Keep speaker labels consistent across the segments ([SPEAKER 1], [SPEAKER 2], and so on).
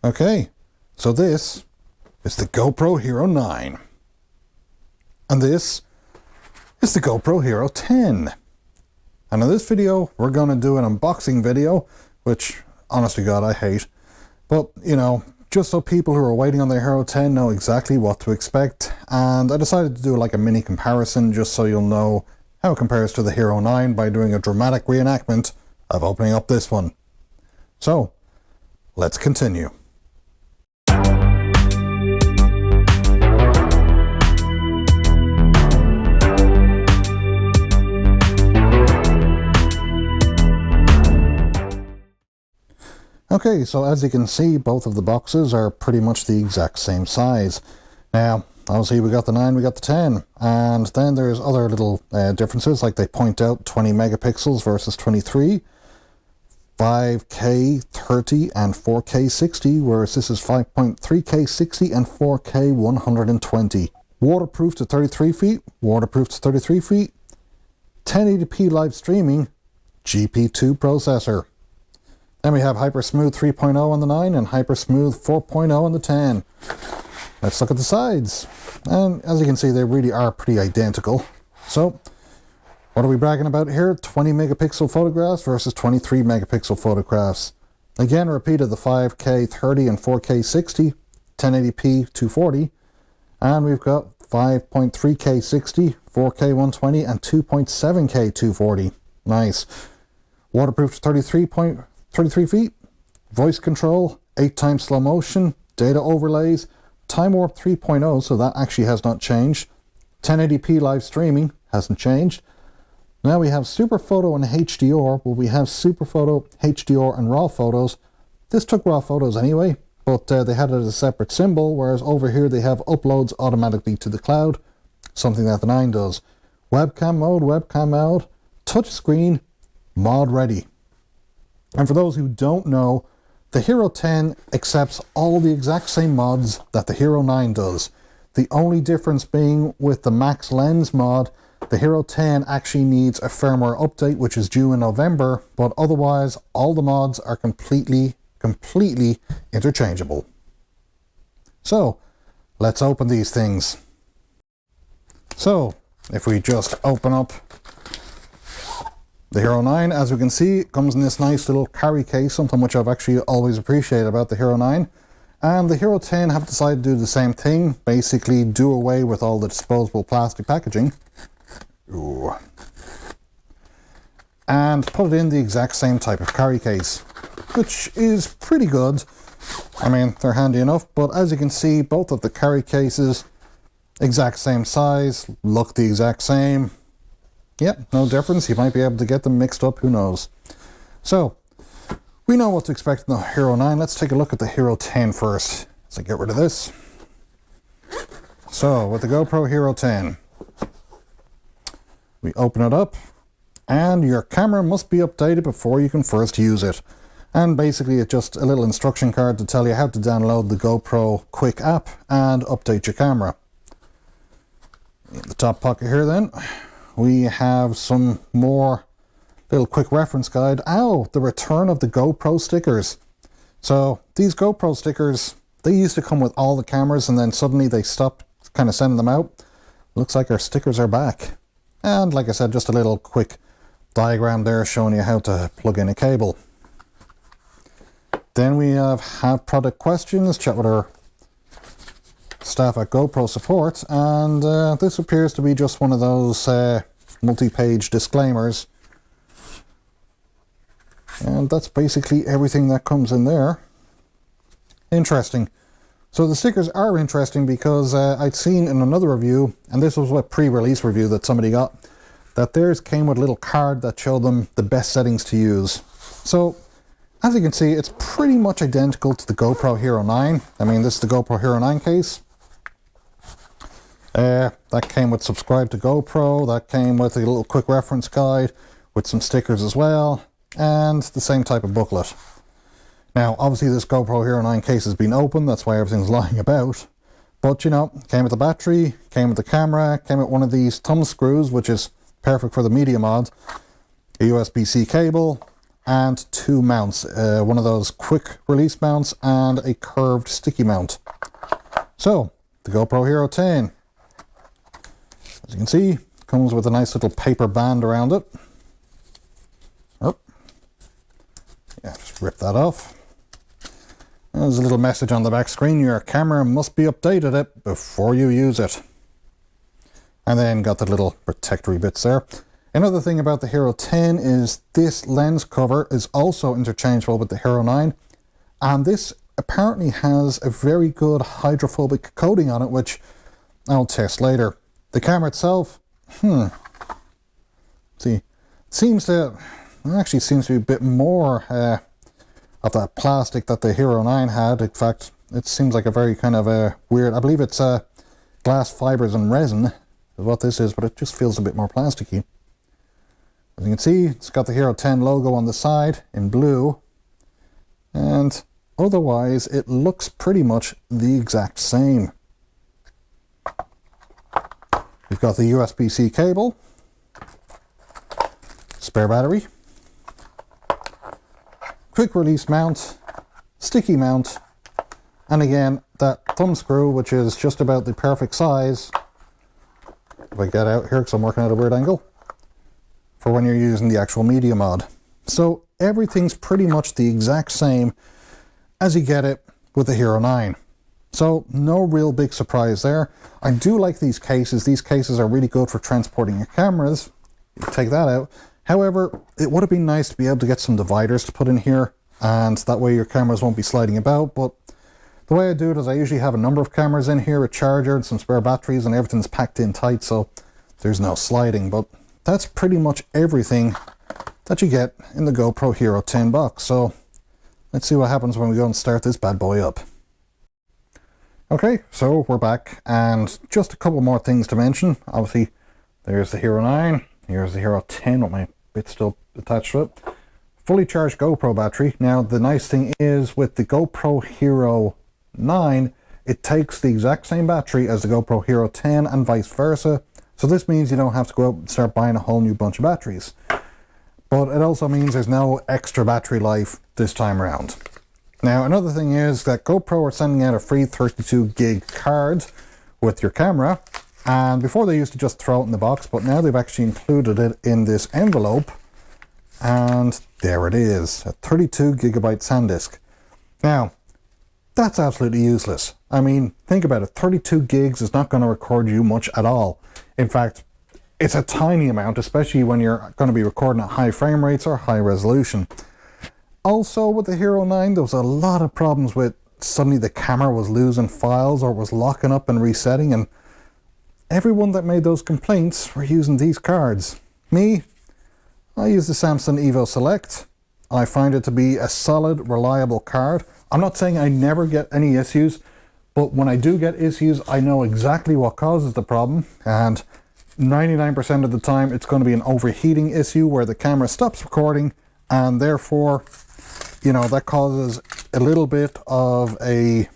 [SPEAKER 1] Okay, so this is the GoPro Hero 9. And this is the GoPro Hero 10. And in this video, we're going to do an unboxing video, which, honest to God, I hate. But, you know, just so people who are waiting on their Hero 10 know exactly what to expect. And I decided to do like a mini comparison, just so you'll know how it compares to the Hero 9 by doing a dramatic reenactment of opening up this one. So, let's continue. Okay, so as you can see, both of the boxes are pretty much the exact same size. Now, obviously we got the 9, we got the 10, and then there's other little differences, like they point out 20 megapixels versus 23, 5K 30 and 4K 60, whereas this is 5.3K 60 and 4K 120. Waterproof to 33 feet, waterproof to 33 feet, 1080p live streaming, GP2 processor. Then we have Hypersmooth 3.0 on the 9 and Hypersmooth 4.0 on the 10. Let's look at the sides. And as you can see, they really are pretty identical. So, what are we bragging about here? 20 megapixel photographs versus 23 megapixel photographs. Again, repeated the 5K 30 and 4K 60, 1080p 240. And we've got 5.3K 60, 4K 120, and 2.7K 240. Nice. Waterproof to 33 feet, voice control, 8x slow motion, data overlays, time warp 3.0, so that actually has not changed. 1080p live streaming hasn't changed. Now we have Super Photo and HDR, where we have Super Photo, HDR, and RAW photos. This took RAW photos anyway, but they had it as a separate symbol, whereas over here they have uploads automatically to the cloud, something that the 9 does. Webcam mode, touchscreen, mod ready. And for those who don't know, the Hero 10 accepts all the exact same mods that the Hero 9 does. The only difference being with the Max Lens mod, the Hero 10 actually needs a firmware update, which is due in November, but otherwise all the mods are completely interchangeable. So, let's open these things. So, if we just open up the Hero 9, as we can see, it comes in this nice little carry case, something which I've actually always appreciated about the Hero 9. And the Hero 10 have decided to do the same thing, basically do away with all the disposable plastic packaging. Ooh. And put it in the exact same type of carry case, which is pretty good. I mean, they're handy enough, but as you can see, both of the carry cases, exact same size, look the exact same. Yep, no difference. You might be able to get them mixed up, who knows. So, we know what to expect in the Hero 9. Let's take a look at the Hero 10 first. So get rid of this. So, with the GoPro Hero 10, we open it up, and your camera must be updated before you can first use it. And basically it's just a little instruction card to tell you how to download the GoPro Quick app and update your camera. In the top pocket here then, we have some more little quick reference guide. The return of the GoPro stickers. So these GoPro stickers, they used to come with all the cameras and then suddenly they stopped kind of sending them out. Looks like our stickers are back. And like I said, just a little quick diagram there showing you how to plug in a cable. Then we have product questions, chat with our staff at GoPro Support, and this appears to be just one of those multi-page disclaimers. And that's basically everything that comes in there. Interesting. So the stickers are interesting because I'd seen in another review, and this was a pre-release review that somebody got, that theirs came with a little card that showed them the best settings to use. So, as you can see, it's pretty much identical to the GoPro Hero 9. I mean, this is the GoPro Hero 9 case. That came with subscribe to GoPro, that came with a little quick reference guide with some stickers as well, and the same type of booklet. Now, obviously this GoPro Hero 9 case has been opened, that's why everything's lying about. But, you know, came with the battery, came with the camera, came with one of these thumb screws, which is perfect for the media mod, a USB-C cable, and 2 mounts. One of those quick release mounts and a curved sticky mount. So, the GoPro Hero 10. As you can see, comes with a nice little paper band around it. Oh. Yeah, just rip that off. There's a little message on the back screen. Your camera must be updated it before you use it. And then got the little protectory bits there. Another thing about the Hero 10 is this lens cover is also interchangeable with the Hero 9. And this apparently has a very good hydrophobic coating on it, which I'll test later. The camera itself, see, seems to be a bit more of that plastic that the Hero 9 had. In fact, it seems like a very kind of a weird, I believe it's glass fibers and resin is what this is, but it just feels a bit more plasticky. As you can see, it's got the Hero 10 logo on the side in blue, and otherwise it looks pretty much the exact same. We've got the USB-C cable, spare battery, quick release mount, sticky mount, and again that thumb screw, which is just about the perfect size. If I get out here because I'm working at a weird angle, for when you're using the actual media mod. So everything's pretty much the exact same as you get it with the Hero 9. So no real big surprise there. I do like these cases. These cases are really good for transporting your cameras. You take that out. However, it would have been nice to be able to get some dividers to put in here, and that way your cameras won't be sliding about. But the way I do it is I usually have a number of cameras in here, a charger and some spare batteries, and everything's packed in tight, so there's no sliding. But that's pretty much everything that you get in the GoPro Hero 10 box. So let's see what happens when we go and start this bad boy up. Okay, so we're back, and just a couple more things to mention. Obviously, there's the Hero 9, here's the Hero 10 with my bit still attached to it. Fully charged GoPro battery. Now, the nice thing is with the GoPro Hero 9, it takes the exact same battery as the GoPro Hero 10 and vice versa. So this means you don't have to go out and start buying a whole new bunch of batteries. But it also means there's no extra battery life this time around. Now, another thing is that GoPro are sending out a free 32 gig card with your camera. And before they used to just throw it in the box, but now they've actually included it in this envelope. And there it is, a 32 gigabyte SanDisk. Now, that's absolutely useless. I mean, think about it, 32 gigs is not going to record you much at all. In fact, it's a tiny amount, especially when you're going to be recording at high frame rates or high resolution. Also, with the Hero 9, there was a lot of problems with suddenly the camera was losing files or was locking up and resetting, and everyone that made those complaints were using these cards. Me, I use the Samsung Evo Select. I find it to be a solid, reliable card. I'm not saying I never get any issues, but when I do get issues, I know exactly what causes the problem, and 99% of the time it's going to be an overheating issue where the camera stops recording, and therefore, you know, that causes a little bit of a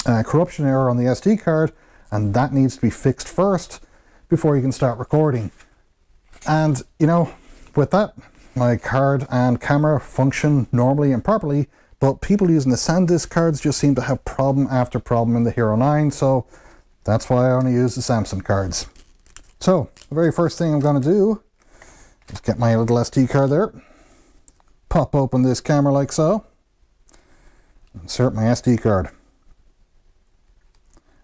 [SPEAKER 1] corruption error on the SD card, and that needs to be fixed first before you can start recording. And, you know, with that, my card and camera function normally and properly, but people using the SanDisk cards just seem to have problem after problem in the Hero 9, so that's why I only use the Samsung cards. So, the very first thing I'm going to do is get my little SD card there, pop open this camera like so, insert my SD card.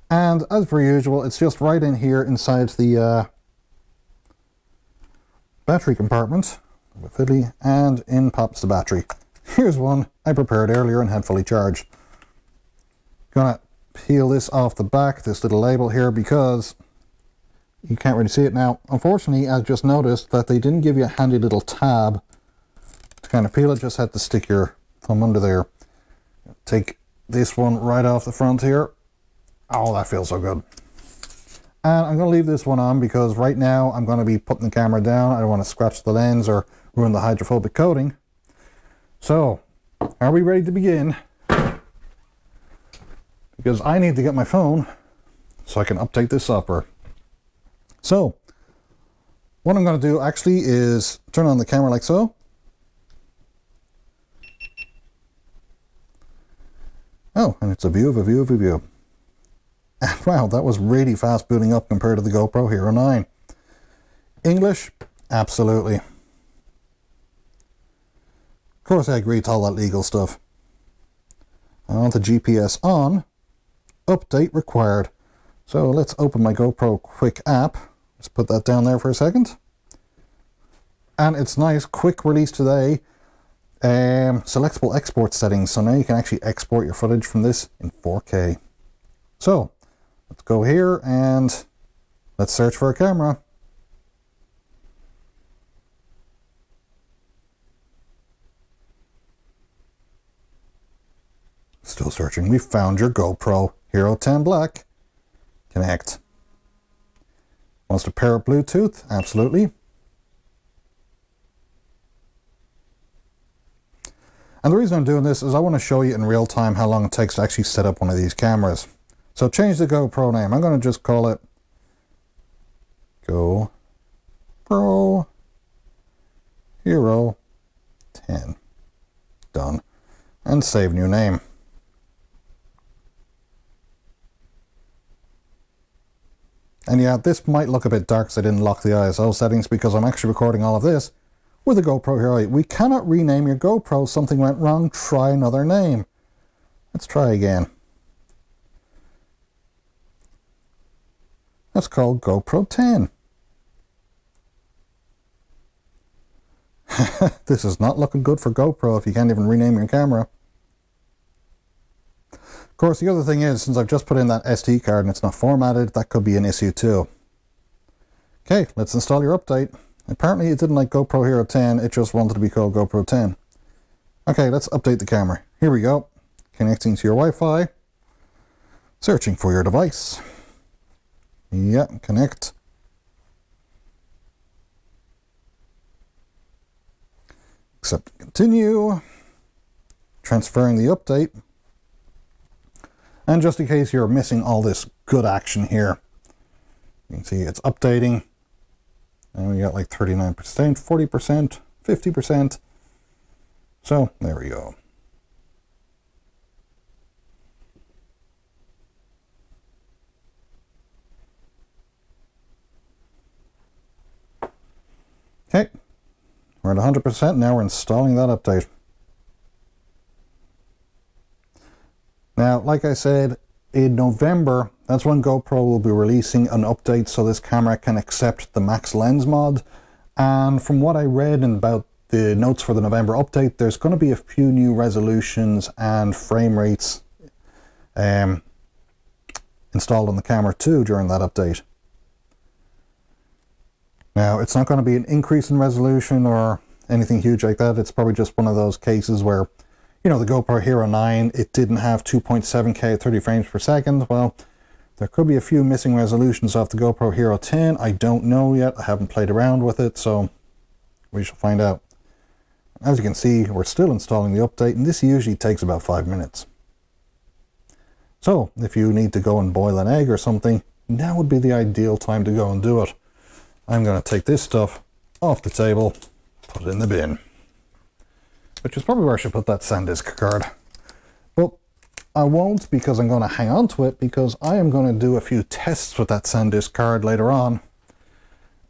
[SPEAKER 1] And as per usual, it's just right in here inside the battery compartment with fiddly, and in pops the battery. Here's one I prepared earlier and had fully charged. Gonna peel this off the back, this little label here, because you can't really see it now. Unfortunately, I just noticed that they didn't give you a handy little tab to kind of peel it, just had to stick your thumb under there. Take this one right off the front here. Oh, that feels so good. And I'm going to leave this one on because right now I'm going to be putting the camera down. I don't want to scratch the lens or ruin the hydrophobic coating. So, are we ready to begin? Because I need to get my phone so I can update this software. So, what I'm going to do actually is turn on the camera like so. Oh, and it's a view of a view of a view. And wow, that was really fast booting up compared to the GoPro Hero 9. English? Absolutely. Of course I agree to all that legal stuff. On to GPS on. Update required. So let's open my GoPro Quick app. Let's put that down there for a second. And it's nice, quick release today. Selectable export settings. So now you can actually export your footage from this in 4K. So let's go here and let's search for a camera. Still searching. We found your GoPro Hero 10 Black. Connect. Wants to pair up Bluetooth? Absolutely. And the reason I'm doing this is I want to show you in real time how long it takes to actually set up one of these cameras. So change the GoPro name. I'm going to just call it GoPro Hero 10. Done. And save new name. And yeah, this might look a bit dark because I didn't lock the ISO settings because I'm actually recording all of this with the GoPro Hero 8. We cannot rename your GoPro. Something went wrong. Try another name. Let's try again. That's called GoPro 10. This is not looking good for GoPro if you can't even rename your camera. Of course, the other thing is, since I've just put in that SD card and it's not formatted, that could be an issue too. Okay, let's install your update. Apparently it didn't like GoPro Hero 10, it just wanted to be called GoPro 10. Okay, let's update the camera. Here we go. Connecting to your Wi-Fi. Searching for your device. Yeah, connect. Accept and continue. Transferring the update. And just in case you're missing all this good action here, you can see it's updating. And we got like 39%, 40%, 50%. So there we go. Okay, we're at 100%. Now we're installing that update. Now, like I said, in November, that's when GoPro will be releasing an update so this camera can accept the max lens mod. And from what I read in about the notes for the November update, there's going to be a few new resolutions and frame rates installed on the camera too during that update. Now, it's not going to be an increase in resolution or anything huge like that. It's probably just one of those cases where, you know, the GoPro Hero 9, it didn't have 2.7K at 30 frames per second. Well, there could be a few missing resolutions off the GoPro Hero 10. I don't know yet. I haven't played around with it, so we shall find out. As you can see, we're still installing the update, and this usually takes about 5 minutes. So, if you need to go and boil an egg or something, now would be the ideal time to go and do it. I'm going to take this stuff off the table, put it in the bin. Which is probably where I should put that SanDisk card. But I won't, because I'm going to hang on to it, because I am going to do a few tests with that SanDisk card later on.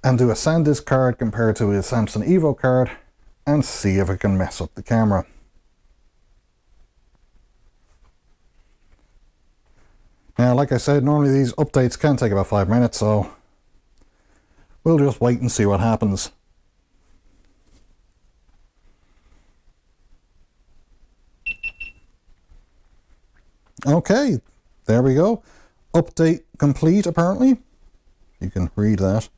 [SPEAKER 1] And do a SanDisk card compared to a Samsung Evo card, and see if it can mess up the camera. Now, like I said, normally these updates can take about 5 minutes, so we'll just wait and see what happens. Okay, there we go. Update complete, apparently. You can read that.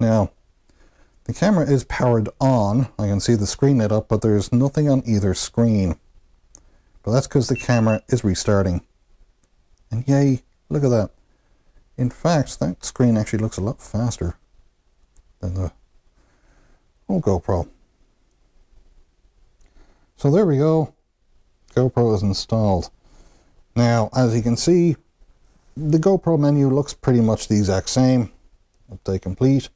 [SPEAKER 1] Now, the camera is powered on. I can see the screen lit up, but there's nothing on either screen. But that's because the camera is restarting. And yay, look at that. In fact, that screen actually looks a lot faster than the old GoPro. So there we go. GoPro is installed. Now, as you can see, the GoPro menu looks pretty much the exact same. Update complete.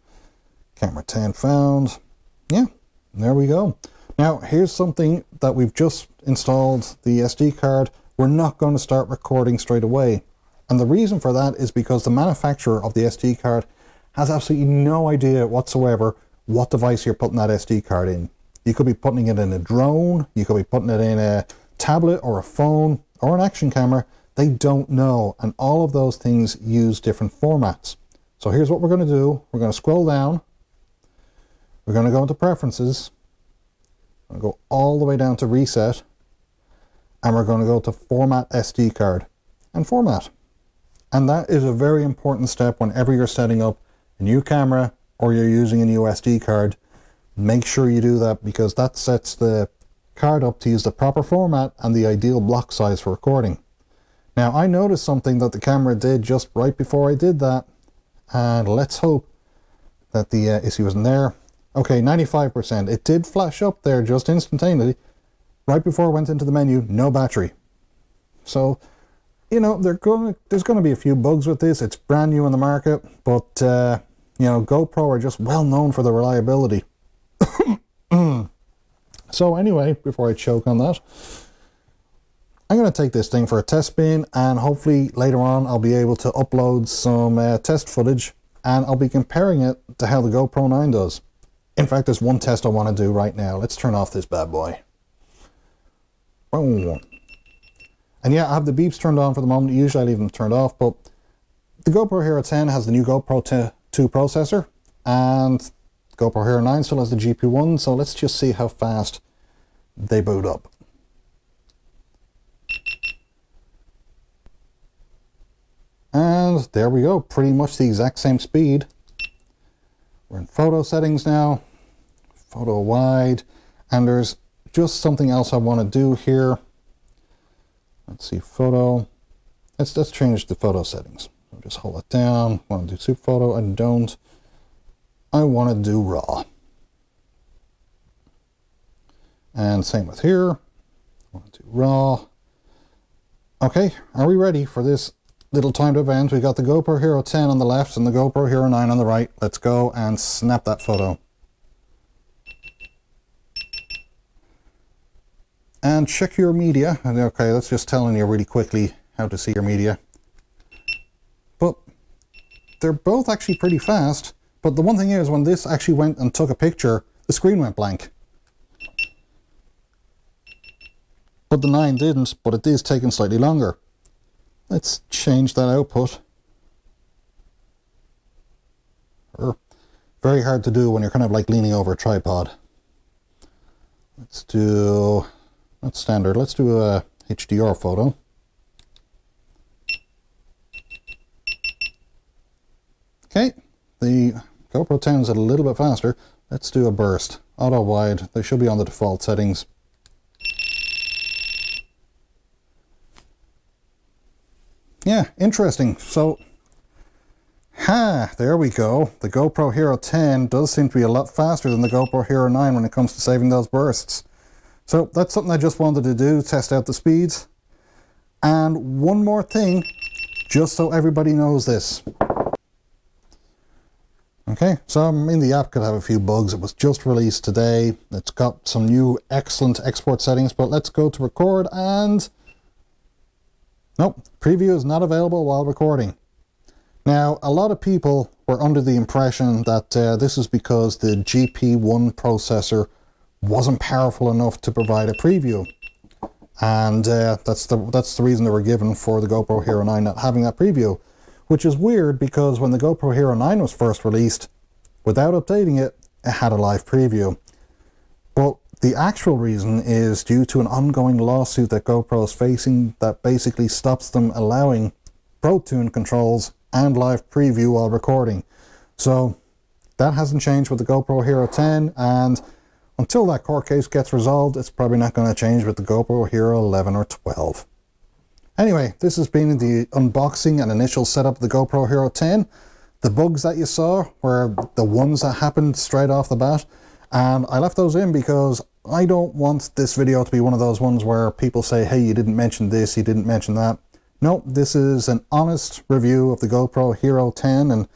[SPEAKER 1] Camera 10 found. Yeah, there we go. Now, here's something that we've just installed the SD card. We're not going to start recording straight away. And the reason for that is because the manufacturer of the SD card has absolutely no idea whatsoever what device you're putting that SD card in. You could be putting it in a drone, you could be putting it in a tablet or a phone or an action camera. They don't know, and all of those things use different formats. So here's what we're going to do. We're going to scroll down. We're going to go into preferences. We're going to go all the way down to reset, and we're going to go to format SD card and format. And that is a very important step whenever you're setting up a new camera or you're using a new SD card. Make sure you do that, because that sets the card up to use the proper format and the ideal block size for recording. Now, I noticed something that the camera did just right before I did that, and let's hope that the issue wasn't there. Okay, 95%. It did flash up there just instantaneously right before I went into the menu, no battery. So, you know, there's going to be a few bugs with this. It's brand new on the market, but you know, GoPro are just well known for their reliability. So anyway, before I choke on that, I'm going to take this thing for a test spin, and hopefully later on I'll be able to upload some test footage, and I'll be comparing it to how the GoPro 9 does. In fact, there's one test I want to do right now. Let's turn off this bad boy. And yeah, I have the beeps turned on for the moment. Usually I leave them turned off, but the GoPro Hero 10 has the new GoPro 2 processor, and GoPro Hero 9 still has the GP1, so let's just see how fast they boot up. And there we go, pretty much the exact same speed. We're in photo settings now, photo wide, and there's just something else I want to do here. Let's see, photo. Let's change the photo settings. So just hold it down. I want to do super photo. I don't. I want to do raw. And same with here. I want to do raw. Okay, are we ready for this little timed event? We got the GoPro Hero 10 on the left and the GoPro Hero 9 on the right. Let's go and snap that photo. And check your media. Okay, that's just telling you really quickly how to see your media. But they're both actually pretty fast. But the one thing is, when this actually went and took a picture, the screen went blank. But the 9 didn't, but it is taking slightly longer. Let's change that output. Very hard to do when you're kind of like leaning over a tripod. Let's do, that's standard. Let's do a HDR photo. Okay, the GoPro 10 is a little bit faster. Let's do a burst. Auto wide, they should be on the default settings. Yeah, interesting. So, there we go. The GoPro Hero 10 does seem to be a lot faster than the GoPro Hero 9 when it comes to saving those bursts. So that's something I just wanted to do, test out the speeds. And one more thing, just so everybody knows this. Okay, so I mean, the app could have a few bugs. It was just released today. It's got some new excellent export settings, but let's go to record and... Nope, preview is not available while recording. Now, a lot of people were under the impression that this is because the GP1 processor wasn't powerful enough to provide a preview. And that's the reason they were given for the GoPro Hero 9 not having that preview. Which is weird, because when the GoPro Hero 9 was first released, without updating it, it had a live preview. But the actual reason is due to an ongoing lawsuit that GoPro is facing that basically stops them allowing ProTune controls and live preview while recording. So that hasn't changed with the GoPro Hero 10, and until that court case gets resolved, it's probably not going to change with the GoPro Hero 11 or 12. Anyway, this has been the unboxing and initial setup of the GoPro Hero 10. The bugs that you saw were the ones that happened straight off the bat, and I left those in because I don't want this video to be one of those ones where people say, hey, you didn't mention this, you didn't mention that. No, this is an honest review of the GoPro Hero 10, and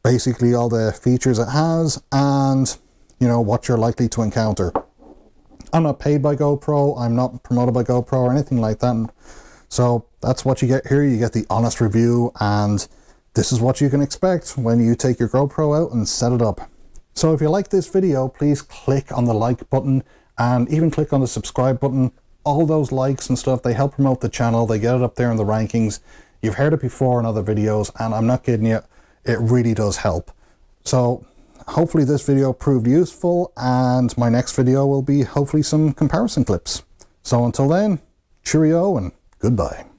[SPEAKER 1] basically all the features it has and, you know, what you're likely to encounter. I'm not paid by GoPro, I'm not promoted by GoPro or anything like that. So that's what you get here. You get the honest review, and this is what you can expect when you take your GoPro out and set it up. So if you like this video, please click on the like button and even click on the subscribe button. All those likes and stuff, they help promote the channel, they get it up there in the rankings. You've heard it before in other videos, and I'm not kidding you, it really does help. So hopefully this video proved useful, and my next video will be hopefully some comparison clips. So until then, cheerio and goodbye.